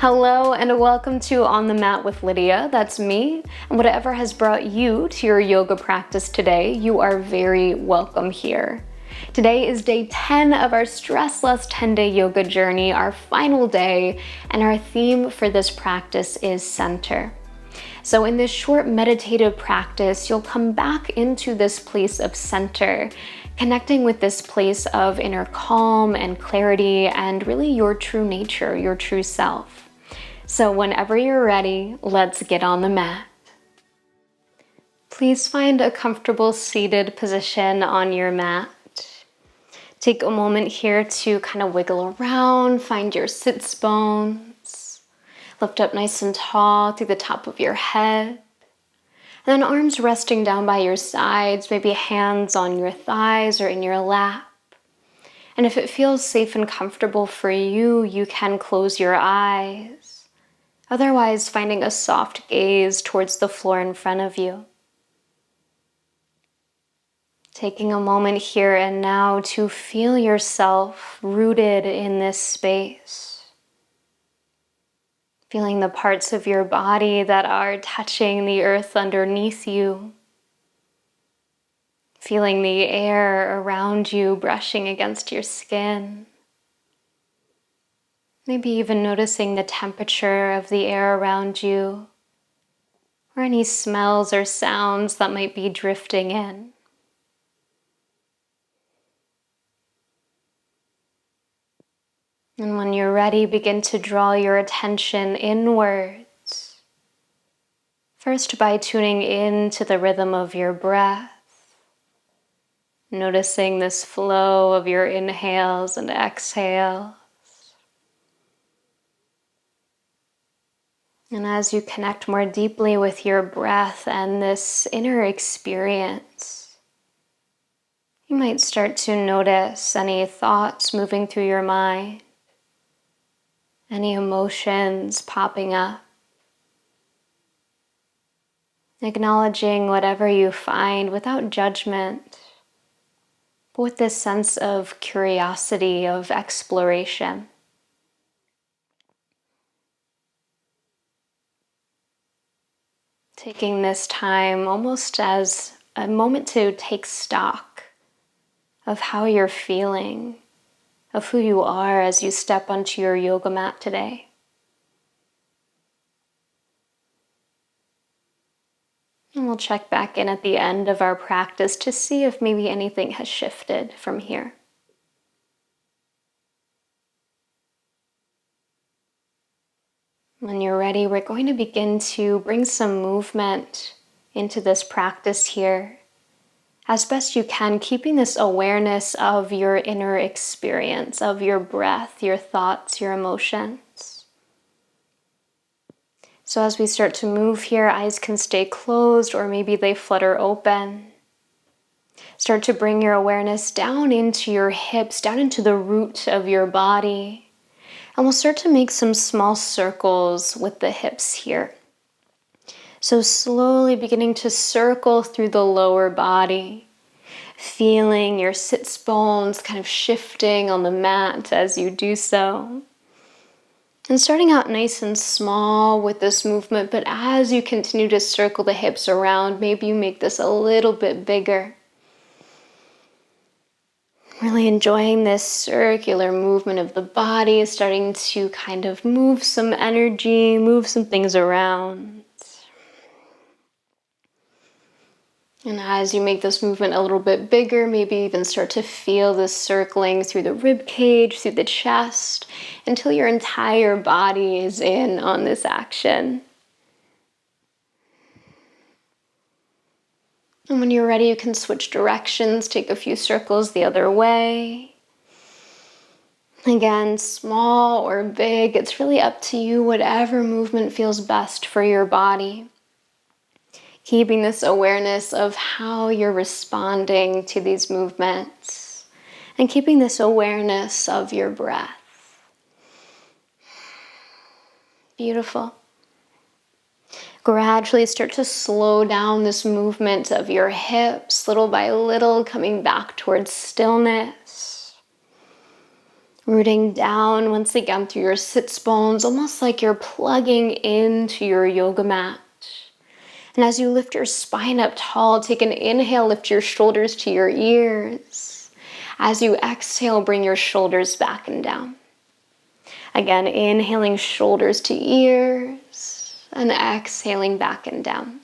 Hello and welcome to On the Mat with Lydia. That's me. And whatever has brought you to your yoga practice today, you are very welcome here. Today is day 10 of our Stress Less 10-day yoga journey, our final day, and our theme for this practice is center. So in this short meditative practice, you'll come back into this place of center, connecting with this place of inner calm and clarity and really your true nature, your true self. So whenever you're ready, let's get on the mat. Please find a comfortable seated position on your mat. Take a moment here to kind of wiggle around, find your sits bones. Lift up nice and tall through the top of your head. And then arms resting down by your sides, maybe hands on your thighs or in your lap. And if it feels safe and comfortable for you, you can close your eyes. Otherwise, finding a soft gaze towards the floor in front of you. Taking a moment here and now to feel yourself rooted in this space. Feeling the parts of your body that are touching the earth underneath you. Feeling the air around you brushing against your skin. Maybe even noticing the temperature of the air around you, or any smells or sounds that might be drifting in. And when you're ready, begin to draw your attention inwards. First by tuning in to the rhythm of your breath, noticing this flow of your inhales and exhales. And as you connect more deeply with your breath and this inner experience, you might start to notice any thoughts moving through your mind, any emotions popping up. Acknowledging whatever you find without judgment, but with this sense of curiosity, of exploration. Taking this time almost as a moment to take stock of how you're feeling, of who you are as you step onto your yoga mat today. And we'll check back in at the end of our practice to see if maybe anything has shifted from here. When you're ready, we're going to begin to bring some movement into this practice here. As best you can, keeping this awareness of your inner experience, of your breath, your thoughts, your emotions. So as we start to move here, eyes can stay closed or maybe they flutter open. Start to bring your awareness down into your hips, down into the root of your body. And we'll start to make some small circles with the hips here. So slowly beginning to circle through the lower body, feeling your sits bones kind of shifting on the mat as you do so. And starting out nice and small with this movement, but as you continue to circle the hips around, maybe you make this a little bit bigger. Really enjoying this circular movement of the body, starting to kind of move some energy, move some things around. And as you make this movement a little bit bigger, maybe even start to feel this circling through the rib cage, through the chest, until your entire body is in on this action. And when you're ready, you can switch directions, take a few circles the other way. Again, small or big, it's really up to you, whatever movement feels best for your body. Keeping this awareness of how you're responding to these movements and keeping this awareness of your breath. Beautiful. Gradually start to slow down this movement of your hips, little by little, coming back towards stillness. Rooting down once again through your sits bones, almost like you're plugging into your yoga mat. And as you lift your spine up tall, take an inhale, lift your shoulders to your ears. As you exhale, bring your shoulders back and down. Again, inhaling shoulders to ears and exhaling back and down.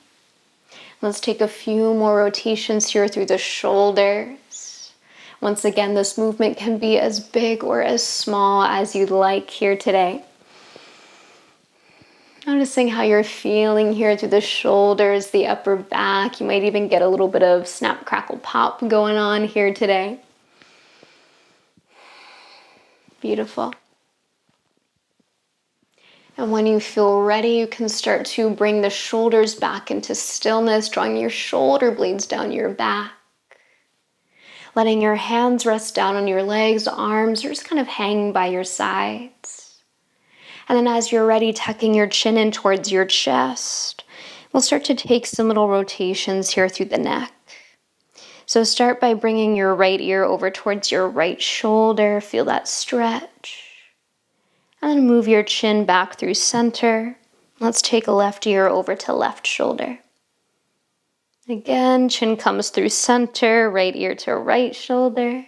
Let's take a few more rotations here through the shoulders. Once again, this movement can be as big or as small as you'd like here today. Noticing how you're feeling here through the shoulders, the upper back. You might even get a little bit of snap, crackle, pop going on here today. Beautiful. And when you feel ready, you can start to bring the shoulders back into stillness, drawing your shoulder blades down your back. Letting your hands rest down on your legs, arms, or just kind of hang by your sides. And then as you're ready, tucking your chin in towards your chest, we'll start to take some little rotations here through the neck. So start by bringing your right ear over towards your right shoulder. Feel that stretch. And then move your chin back through center. Let's take a left ear over to left shoulder. Again, chin comes through center, right ear to right shoulder.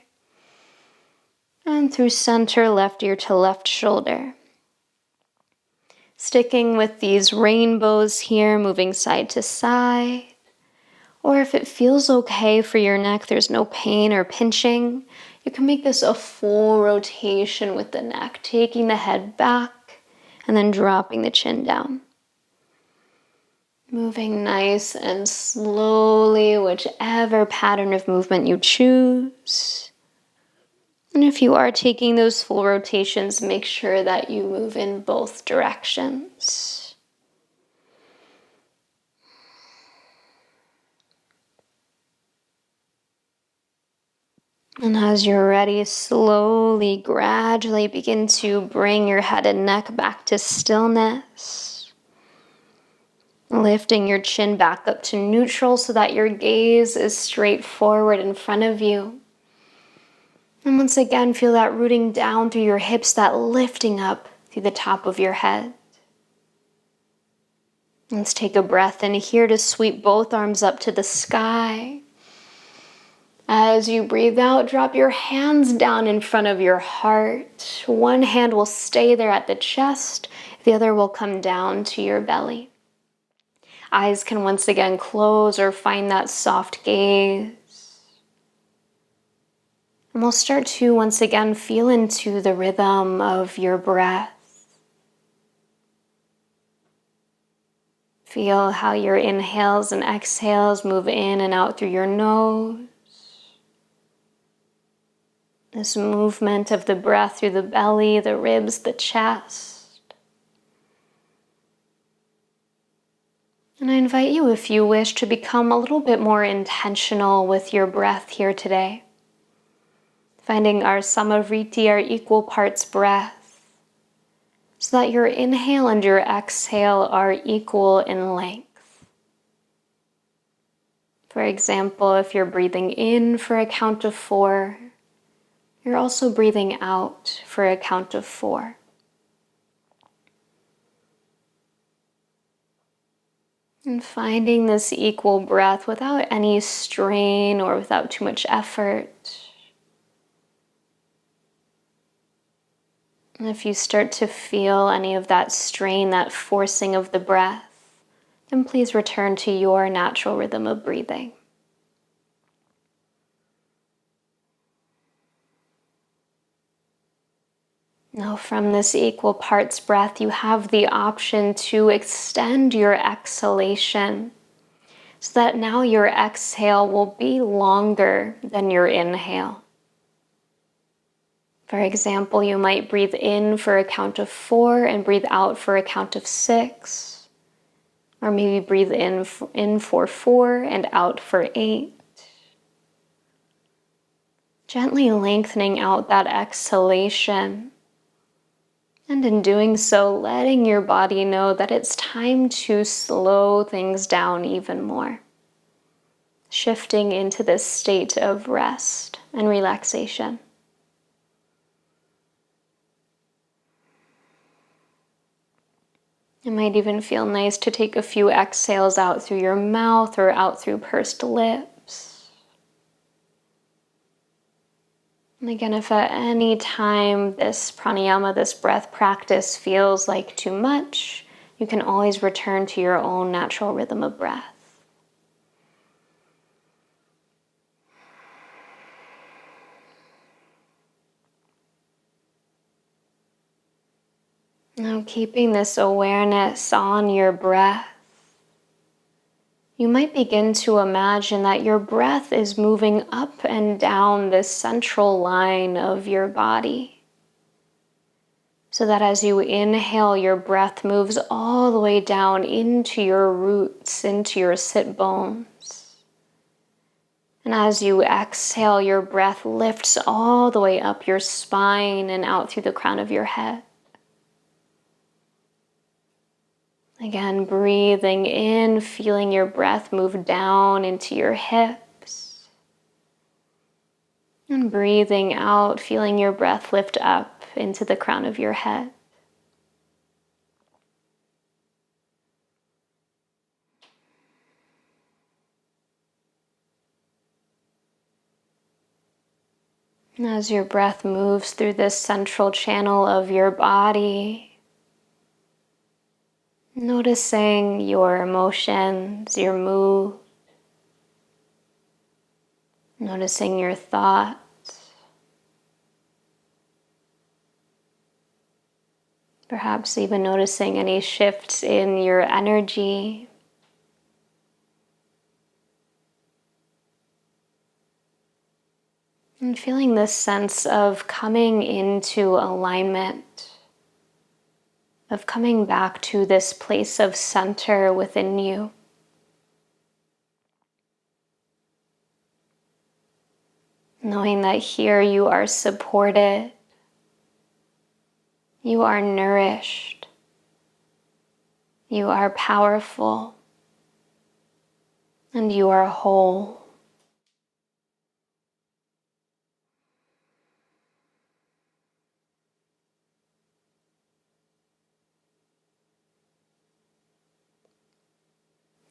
And through center, left ear to left shoulder. Sticking with these rainbows here, moving side to side. Or if it feels okay for your neck, there's no pain or pinching, you can make this a full rotation with the neck, taking the head back and then dropping the chin down. Moving nice and slowly, whichever pattern of movement you choose. And if you are taking those full rotations, make sure that you move in both directions. And as you're ready, slowly, gradually begin to bring your head and neck back to stillness. Lifting your chin back up to neutral so that your gaze is straight forward in front of you. And once again, feel that rooting down through your hips, that lifting up through the top of your head. Let's take a breath in here to sweep both arms up to the sky. As you breathe out, drop your hands down in front of your heart. One hand will stay there at the chest, the other will come down to your belly. Eyes can once again close or find that soft gaze. And we'll start to once again feel into the rhythm of your breath. Feel how your inhales and exhales move in and out through your nose. This movement of the breath through the belly, the ribs, the chest. And I invite you, if you wish, to become a little bit more intentional with your breath here today. Finding our samavriti, our equal parts breath, so that your inhale and your exhale are equal in length. For example, if you're breathing in for a count of 4, you're also breathing out for a count of 4. And finding this equal breath without any strain or without too much effort. And if you start to feel any of that strain, that forcing of the breath, then please return to your natural rhythm of breathing. Now, from this equal parts breath, you have the option to extend your exhalation so that now your exhale will be longer than your inhale. For example, you might breathe in for a count of 4 and breathe out for a count of 6. Or maybe breathe in for 4 and out for 8. Gently lengthening out that exhalation. And in doing so, letting your body know that it's time to slow things down even more. Shifting into this state of rest and relaxation. It might even feel nice to take a few exhales out through your mouth or out through pursed lips. And again, if at any time this pranayama, this breath practice feels like too much, you can always return to your own natural rhythm of breath. Now, keeping this awareness on your breath, you might begin to imagine that your breath is moving up and down this central line of your body. So that as you inhale, your breath moves all the way down into your roots, into your sit bones. And as you exhale, your breath lifts all the way up your spine and out through the crown of your head. Again, breathing in, feeling your breath move down into your hips. And breathing out, feeling your breath lift up into the crown of your head. And as your breath moves through this central channel of your body, noticing your emotions, your mood, noticing your thoughts, perhaps even noticing any shifts in your energy. And feeling this sense of coming into alignment, of coming back to this place of center within you. Knowing that here you are supported, you are nourished, you are powerful, and you are whole.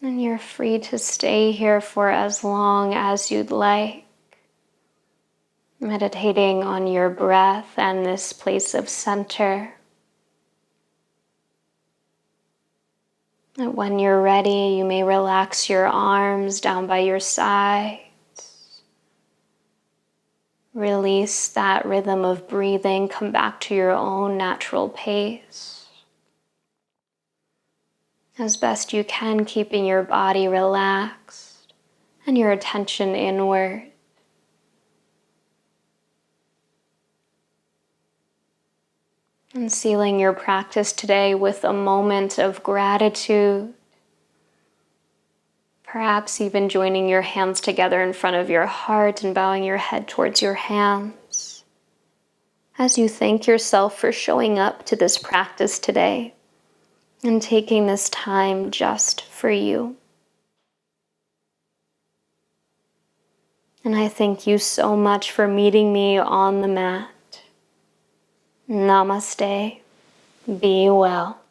And you're free to stay here for as long as you'd like, meditating on your breath and this place of center. And when you're ready, you may relax your arms down by your sides. Release that rhythm of breathing, come back to your own natural pace. As best you can, keeping your body relaxed and your attention inward. And sealing your practice today with a moment of gratitude. Perhaps even joining your hands together in front of your heart and bowing your head towards your hands as you thank yourself for showing up to this practice today and taking this time just for you. And I thank you so much for meeting me on the mat. Namaste. Be well.